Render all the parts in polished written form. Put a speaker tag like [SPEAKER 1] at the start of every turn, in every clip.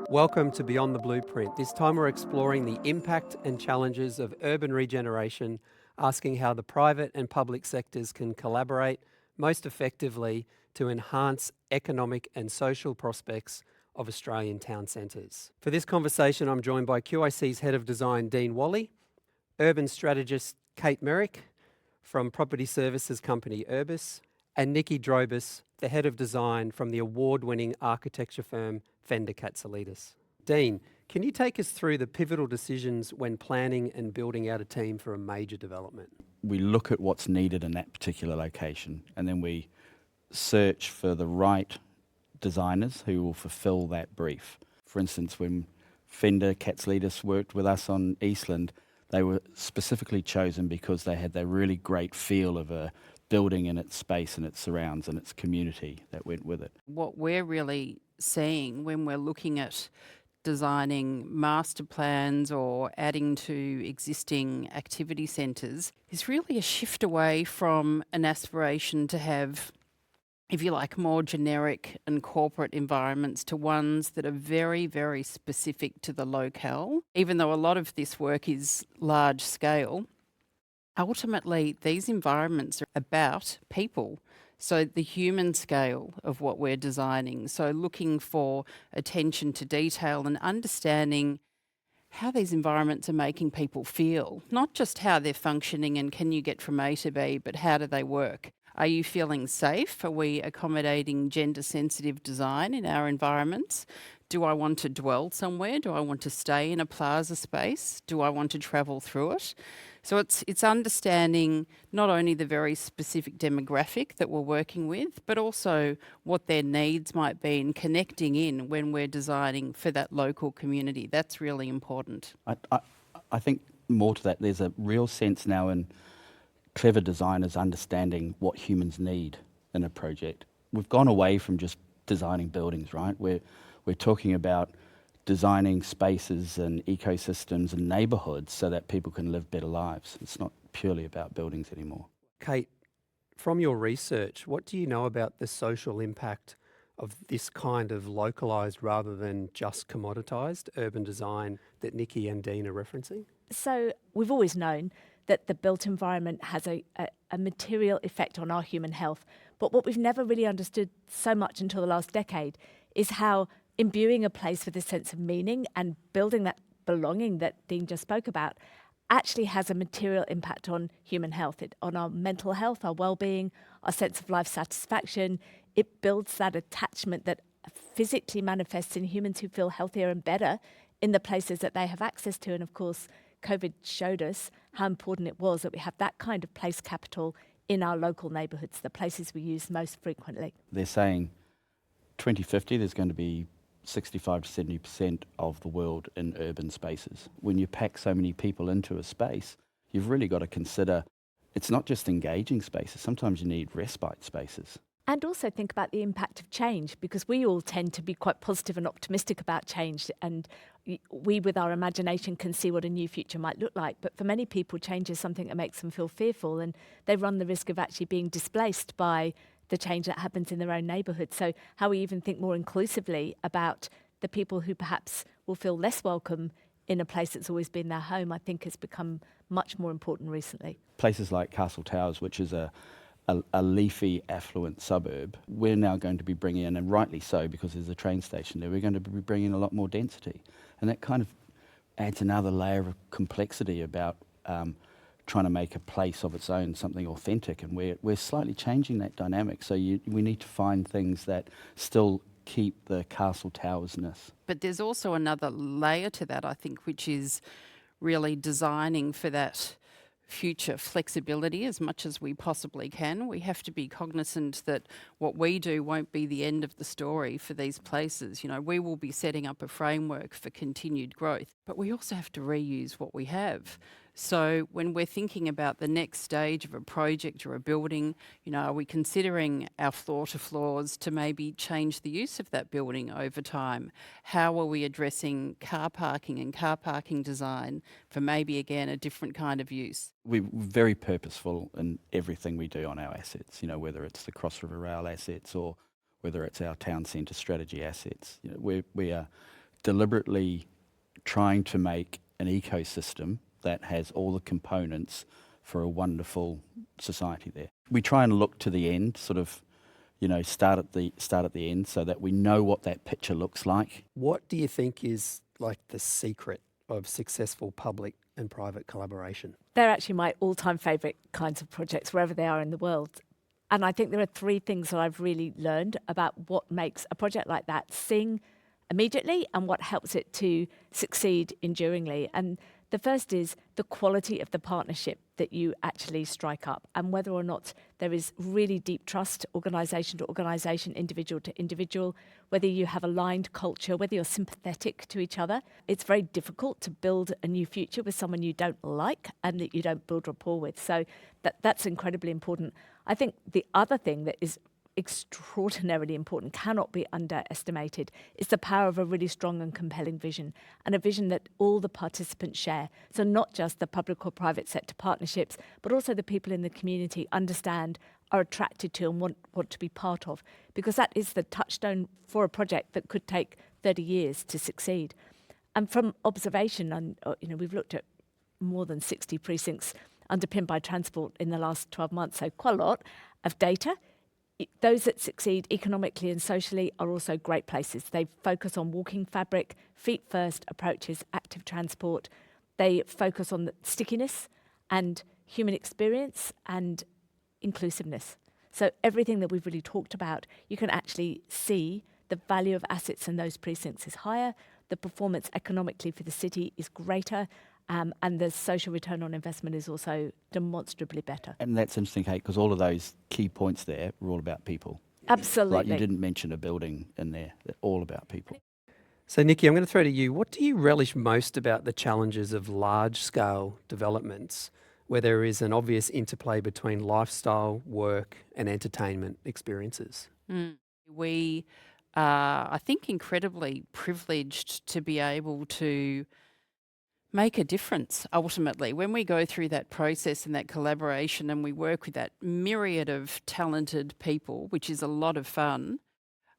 [SPEAKER 1] Welcome to Beyond the Blueprint. This time we're exploring the impact and challenges of urban regeneration, asking how the private and public sectors can collaborate most effectively to enhance economic and social prospects of Australian town centres. For this conversation, I'm joined by QIC's Head of Design, Dean Walley, Urban Strategist Kate Meyrick from property services company Urbis, and Nicky Drobis, the Head of Design from the award-winning architecture firm Fender Katsoulides. Dean, can you take us through the pivotal decisions when planning and building out a team for a major development?
[SPEAKER 2] We look at what's needed in that particular location, and then we search for the right designers who will fulfill that brief. For instance, when Fender Katsoulides worked with us on Eastland, they were specifically chosen because they had that really great feel of a building and its space and its surrounds and its community that went with it.
[SPEAKER 3] What we're really seeing when we're looking at designing master plans or adding to existing activity centres is really a shift away from an aspiration to have, if you like, more generic and corporate environments to ones that are very, very specific to the locale. Even though a lot of this work is large scale, ultimately these environments are about people. So the human scale of what we're designing. So looking for attention to detail and understanding how these environments are making people feel. Not just how they're functioning and can you get from A to B, but how do they work? Are you feeling safe? Are we accommodating gender-sensitive design in our environments? Do I want to dwell somewhere? Do I want to stay in a plaza space? Do I want to travel through it? So it's understanding not only the very specific demographic that we're working with, but also what their needs might be and connecting in when we're designing for that local community. That's really important.
[SPEAKER 2] I think more to that, there's a real sense now in clever designers understanding what humans need in a project. We've gone away from just designing buildings, right? We're talking about designing spaces and ecosystems and neighbourhoods so that people can live better lives. It's not purely about buildings anymore.
[SPEAKER 1] Kate, from your research, what do you know about the social impact of this kind of localised rather than just commoditised urban design that Nicky and Dean are referencing?
[SPEAKER 4] So we've always known that the built environment has a material effect on our human health. But what we've never really understood so much until the last decade is how imbuing a place with a sense of meaning and building that belonging that Dean just spoke about actually has a material impact on human health, on our mental health, our well-being, our sense of life satisfaction. It builds that attachment that physically manifests in humans who feel healthier and better in the places that they have access to. And of course, COVID showed us how important it was that we have that kind of place capital in our local neighbourhoods, the places we use most frequently.
[SPEAKER 2] They're saying 2050 there's going to be 65 to 70% of the world in urban spaces. When you pack so many people into a space, you've really got to consider it's not just engaging spaces. Sometimes you need respite spaces.
[SPEAKER 4] And also think about the impact of change, because we all tend to be quite positive and optimistic about change, and we, with our imagination, can see what a new future might look like. But for many people, change is something that makes them feel fearful, and they run the risk of actually being displaced by the change that happens in their own neighbourhood. So how we even think more inclusively about the people who perhaps will feel less welcome in a place that's always been their home, I think has become much more important recently.
[SPEAKER 2] Places like Castle Towers, which is a leafy, affluent suburb, we're now going to be bringing in, and rightly so because there's a train station there, we're going to be bringing in a lot more density. And that kind of adds another layer of complexity about trying to make a place of its own something authentic, and we're slightly changing that dynamic. So we need to find things that still keep the Castle Towers-ness.
[SPEAKER 3] But there's also another layer to that, I think, which is really designing for that future flexibility as much as we possibly can. We have to be cognizant that what we do won't be the end of the story for these places. You know, we will be setting up a framework for continued growth, but we also have to reuse what we have. So when we're thinking about the next stage of a project or a building, are we considering our floor-to-floors to maybe change the use of that building over time? How are we addressing car parking and car parking design for maybe, again, a different kind of use?
[SPEAKER 2] We're very purposeful in everything we do on our assets, whether it's the Cross River Rail assets or whether it's our town centre strategy assets. We are deliberately trying to make an ecosystem that has all the components for a wonderful society there. We try and look to the end, sort of, start at the end, so that we know what that picture looks like.
[SPEAKER 1] What do you think is like the secret of successful public and private collaboration?
[SPEAKER 4] They're actually my all-time favourite kinds of projects, wherever they are in the world. And I think there are three things that I've really learned about what makes a project like that sing immediately and what helps it to succeed enduringly. And the first is the quality of the partnership that you actually strike up, and whether or not there is really deep trust, organisation to organisation, individual to individual, whether you have aligned culture, whether you're sympathetic to each other. It's very difficult to build a new future with someone you don't like and that you don't build rapport with. So that's incredibly important. I think the other thing that is extraordinarily important, cannot be underestimated, is the power of a really strong and compelling vision, and a vision that all the participants share. So not just the public or private sector partnerships, but also the people in the community understand, are attracted to, and want to be part of, because that is the touchstone for a project that could take 30 years to succeed. And from observation, and we've looked at more than 60 precincts underpinned by transport in the last 12 months, so quite a lot of data. Those that succeed economically and socially are also great places. They focus on walking fabric, feet-first approaches, active transport. They focus on the stickiness and human experience and inclusiveness. So everything that we've really talked about, you can actually see the value of assets in those precincts is higher, the performance economically for the city is greater, and the social return on investment is also demonstrably better.
[SPEAKER 2] And that's interesting, Kate, because all of those key points there were all about people.
[SPEAKER 4] Absolutely.
[SPEAKER 2] Like, you didn't mention a building in there. They're all about people.
[SPEAKER 1] So, Nicky, I'm going to throw to you. What do you relish most about the challenges of large-scale developments, where there is an obvious interplay between lifestyle, work, and entertainment experiences?
[SPEAKER 3] We are, I think, incredibly privileged to be able to make a difference ultimately when we go through that process and that collaboration and we work with that myriad of talented people, which is a lot of fun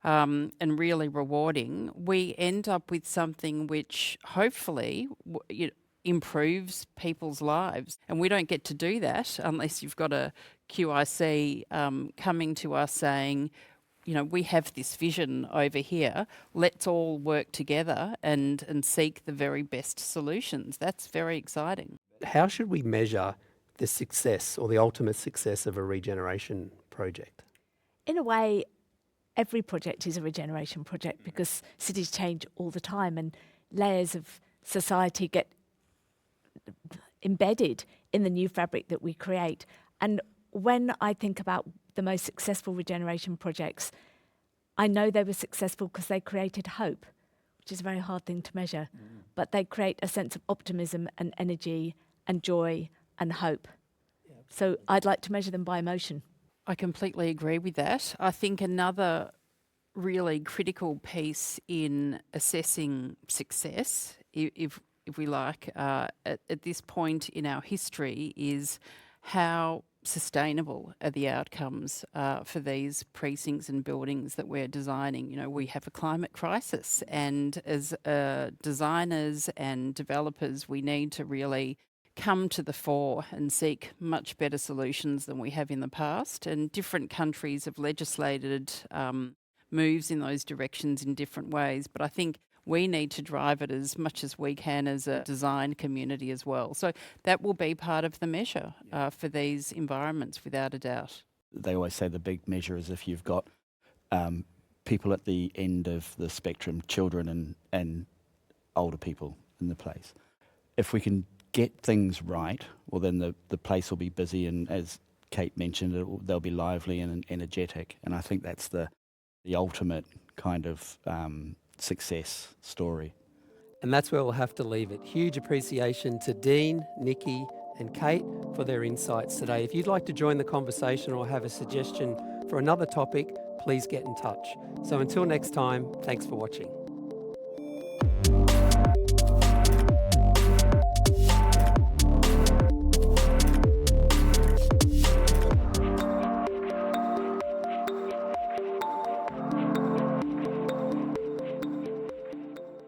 [SPEAKER 3] and really rewarding. We end up with something which hopefully improves people's lives, and we don't get to do that unless you've got a QIC coming to us saying, we have this vision over here. Let's all work together and seek the very best solutions. That's very exciting.
[SPEAKER 1] How should we measure the success or the ultimate success of a regeneration project?
[SPEAKER 4] In a way, every project is a regeneration project because cities change all the time and layers of society get embedded in the new fabric that we create. And when I think about the most successful regeneration projects, I know they were successful because they created hope, which is a very hard thing to measure, but they create a sense of optimism and energy and joy and hope. Yeah. So I'd like to measure them by emotion.
[SPEAKER 3] I completely agree with that. I think another really critical piece in assessing success, if we like, at this point in our history, is how sustainable are the outcomes for these precincts and buildings that we're designing. We have a climate crisis, and as designers and developers, we need to really come to the fore and seek much better solutions than we have in the past. And different countries have legislated moves in those directions in different ways, but I think we need to drive it as much as we can as a design community as well. So that will be part of the measure for these environments, without a doubt.
[SPEAKER 2] They always say the big measure is if you've got people at the end of the spectrum, children and older people in the place. If we can get things right, well, then the place will be busy, and as Kate mentioned, they'll be lively and energetic. And I think that's the ultimate kind of success story.
[SPEAKER 1] And that's where we'll have to leave it. Huge appreciation to Dean, Nicky and Kate for their insights today. If you'd like to join the conversation or have a suggestion for another topic, please get in touch. So until next time, thanks for watching.